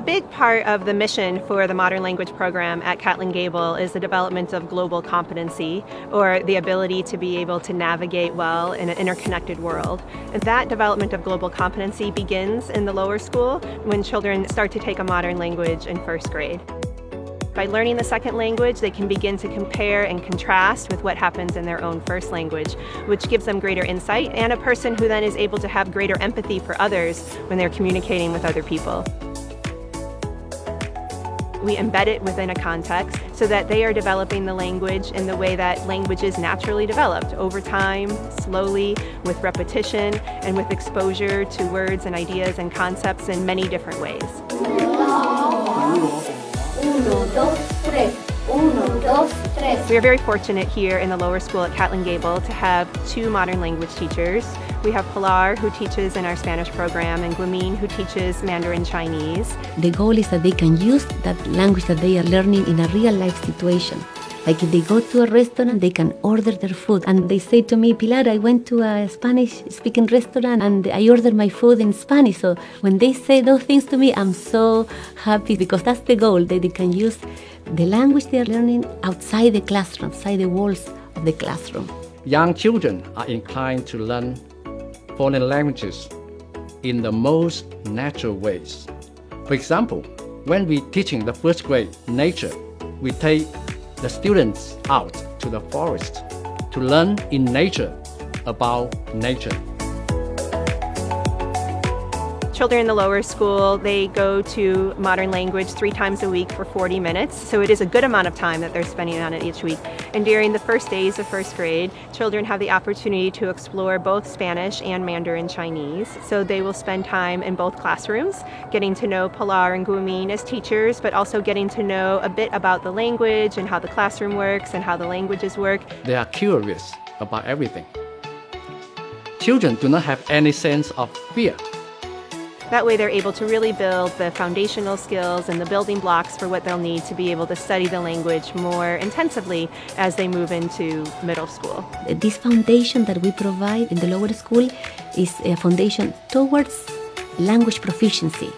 A big part of the mission for the Modern Language Program at Catlin Gabel is the development of global competency, or the ability to be able to navigate well in an interconnected world. And that development of global competency begins in the lower school when children start to take a modern language in first grade. By learning the second language, they can begin to compare and contrast with what happens in their own first language, which gives them greater insight and a person who then is able to have greater empathy for others when they're communicating with other people. We embed it within a context so that they are developing the language in the way that language is naturally developed, over time, slowly, with repetition, and with exposure to words and ideas and concepts in many different ways. We are very fortunate here in the lower school at Catlin Gabel to have two modern language teachers. We have Pilar, who teaches in our Spanish program, and Guimin, who teaches Mandarin Chinese. The goal is that they can use that language that they are learning in a real-life situation. Like if they go to a restaurant, they can order their food. And they say to me, Pilar, I went to a Spanish-speaking restaurant and I ordered my food in Spanish. So when they say those things to me, I'm so happy because that's the goal, that they can use the language they are learning outside the classroom, outside the walls of the classroom. Young children are inclined to learn foreign languages in the most natural ways. For example, when we're teaching the first grade nature, we take the students out to the forest to learn in nature about nature. Children in the lower school, they go to modern language 3 times a week for 40 minutes, so it is a good amount of time that they're spending on it each week. And during the first days of first grade, children have the opportunity to explore both Spanish and Mandarin Chinese. So they will spend time in both classrooms, getting to know Pilar and Guimin as teachers, but also getting to know a bit about the language and how the classroom works and how the languages work. They are curious about everything. Children do not have any sense of fear. That way they're able to really build the foundational skills and the building blocks for what they'll need to be able to study the language more intensively as they move into middle school. This foundation that we provide in the lower school is a foundation towards language proficiency.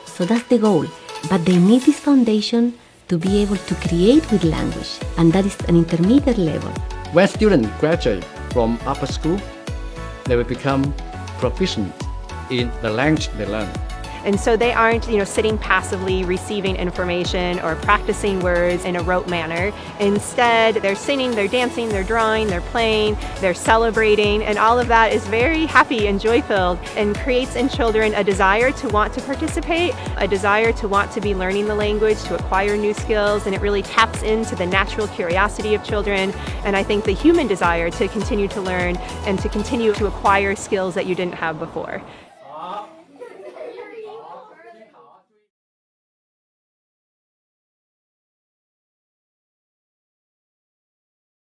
So that's the goal. But they need this foundation to be able to create with language, and that is an intermediate level. When students graduate from upper school, they will become proficient in the language they learn. And so they aren't, sitting passively receiving information or practicing words in a rote manner. Instead, they're singing, they're dancing, they're drawing, they're playing, they're celebrating, and all of that is very happy and joy-filled and creates in children a desire to want to participate, a desire to want to be learning the language, to acquire new skills, and it really taps into the natural curiosity of children, and I think the human desire to continue to learn and to continue to acquire skills that you didn't have before.